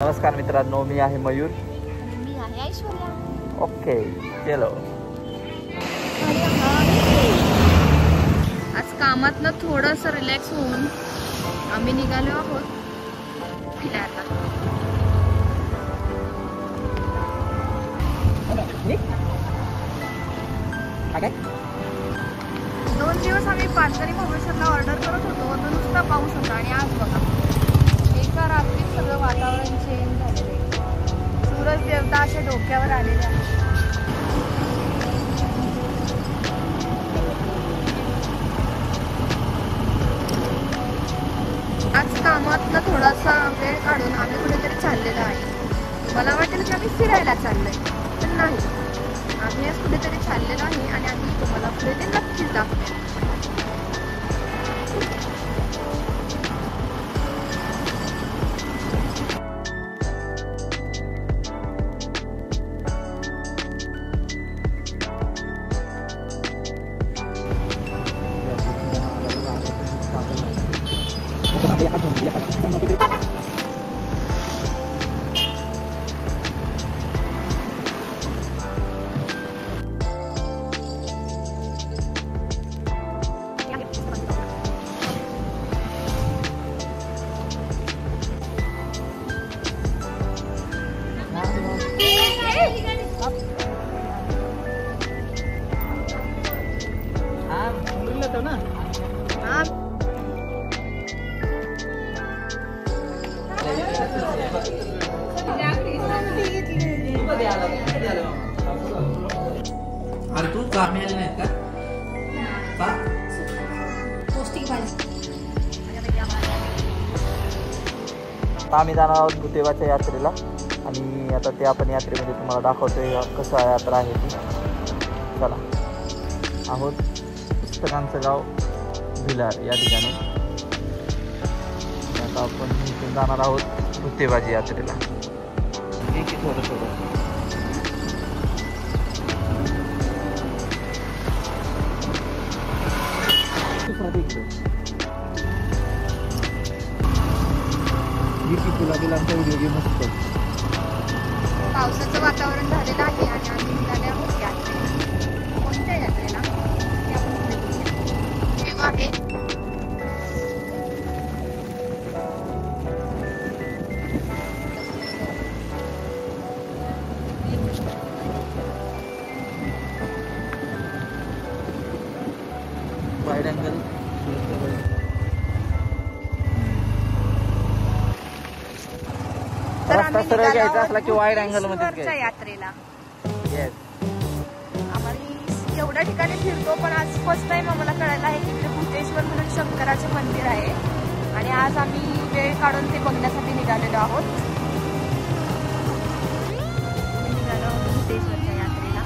नमस्कार मित्रांनो, मी आहे मयूर. मी आहे ऐश्वर्या. ओके चलो. आज कामातनं थोडंसं रिलॅक्स होऊन आम्ही निघालो आहोत फिरायला. दोन दिवस आम्ही पाचगणी भुवनेश्वरला ऑर्डर करत होतो, तर नुसता पाऊस होता आणि आज बघा एका रात्रीत सगळं वातावरण चेंज झालेलं आहे. सूरज देवता अशा डोक्यावर आलेले आहे. आज कामातनं थोडासा वेळ काढून आम्ही कुठेतरी चाललेलो आहे. मला वाटेल की आम्ही फिरायला चाललोय, पण नाही, आम्ही आज कुठेतरी चाललेलो आहे आणि आम्ही तुम्हाला पुढे ते नक्कीच दाखवेल. अरे तू कामी आले नाहीत का? आम्ही जाणार आहोत भूतेवाच्या यात्रेला आणि आता ते आपण यात्रेमध्ये तुम्हाला दाखवतोय कसं यात्रा आहे ती. चला, आहोत पुस्तकांचं गाव भिलार या ठिकाणी. आता आपण इथून जाणार आहोत भूतेबाजी यात्रेला. ठीक आहे, थोडं थोडं पावसाचं वातावरण झालेलं आहे आणि आम्ही निघाले आहोत यात्रेला. कोणत्या यात्रेला ते आपण पुढे बघूया. वाईड अँगल रस्ता सरळ घ्यायचा असला की वाईड अँगल मध्ये यात्रेला. येस, आम्हाला एवढ्या ठिकाणी फिरतो, पण आज फर्स्ट टाइम आम्हाला कळायला आहे की तिथे भूतेश्वर म्हणून शंकराचे मंदिर आहे आणि आज आम्ही वेळ काढून ते बघण्यासाठी निघालेलो आहोत. निघालो आहोत भूतेश्वरच्या यात्रेला.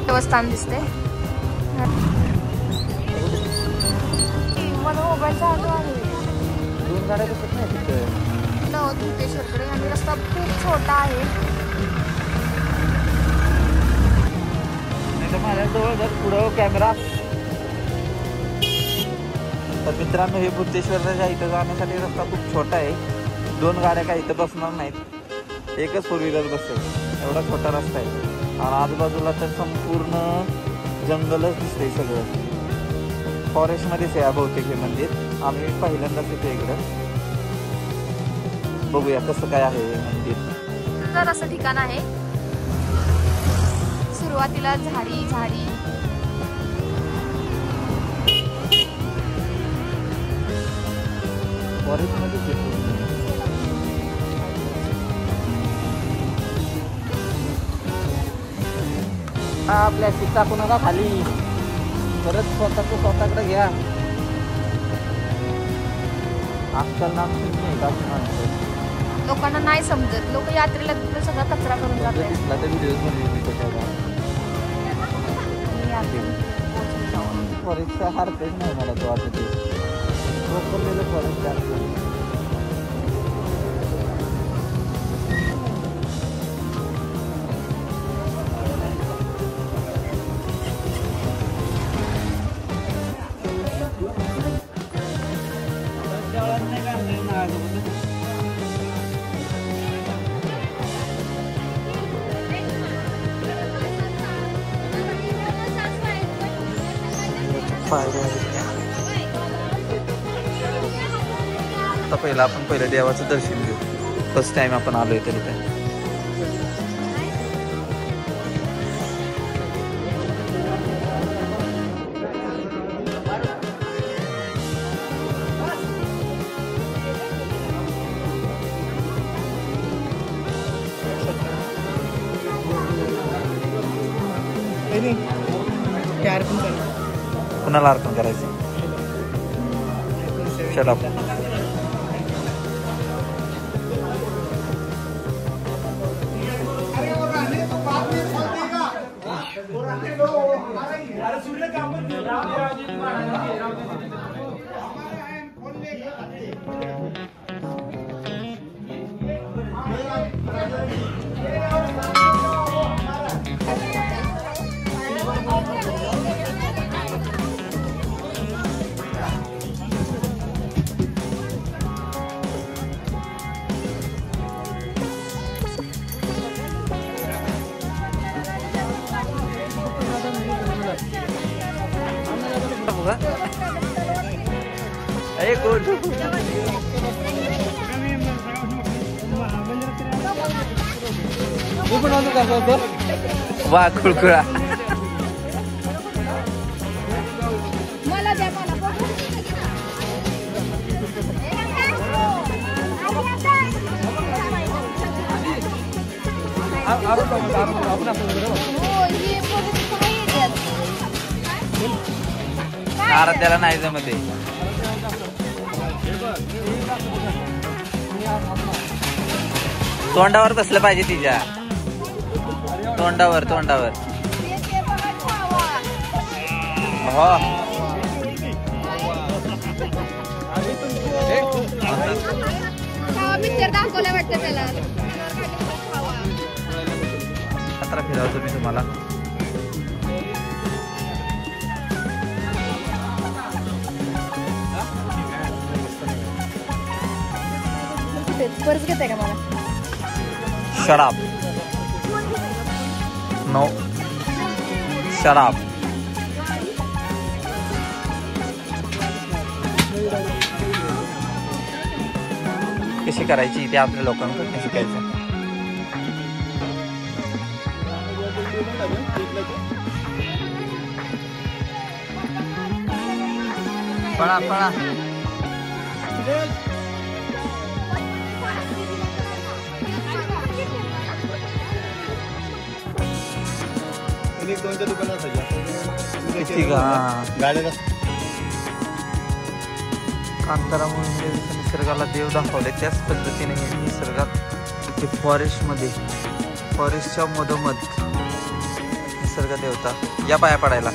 देवस्थान दिसते. मला मोबाईलचा आलो आहे. दोन गाड्या दिसत नाही तिथं भूतेश्वरकडे आणि रस्ता खूप छोटा आहे. नाही तर माझ्याजवळ जर पुढं कॅमेरा. तर मित्रांनो, हे भूतेश्वरच्या इथं जाण्यासाठी रस्ता खूप छोटा आहे. दोन गाड्या काही इथं बसणार नाहीत, एकच फोर व्हीलर बसेल, एवढा छोटा रस्ता आहे. आणि आजूबाजूला तर संपूर्ण जंगलच दिसतंय, सगळं फॉरेस्टमध्येच आहे बहुतेक हे मंदिर. आम्ही पहिल्यांदाच येतो इकडं. बघूया कसं काय आहे हे मंदिर. सुंदर असं ठिकाण आहे. सुरुवातीला झाडी झाडी फॉरेस्टमध्येच येतो. हा, प्लॅस्टिक टाकू नका खाली, परत स्वतःकडे घ्या. आजकाल नाम नाही का लोकांना नाही समजत. लोक यात्रेला सगळा कचरा करून जातात. दिसला तर व्हिडिओ फॉरेस्टचा हारतेच नाही मला तो वाटत. फॉरेस्ट आता पहिला आपण पहिलं देवाचं दर्शन घेऊ. फर्स्ट टाइम आपण आलोय तरी ते कुणाला अर्पण करायचं. Shut up. वा कुळकुळा. आराध्याला नाही जमते. तोंडावर बसलं पाहिजे तिच्या. तोंडावर तोंडावर. हो यात्रा फिरवतो मी तुम्हाला. पर्स घेते का मला. शराब नो शराब. कशी करायची ते आपल्या लोकांकडून शिकायचं. पळा पळा. दोनच्या दुकानात कांतारामुळे निसर्गाला देव दाखवले त्याच पद्धतीने हे निसर्गात फॉरेस्टमध्ये फॉरेस्टच्या मधोमध निसर्ग देवता. या पाया पडायला.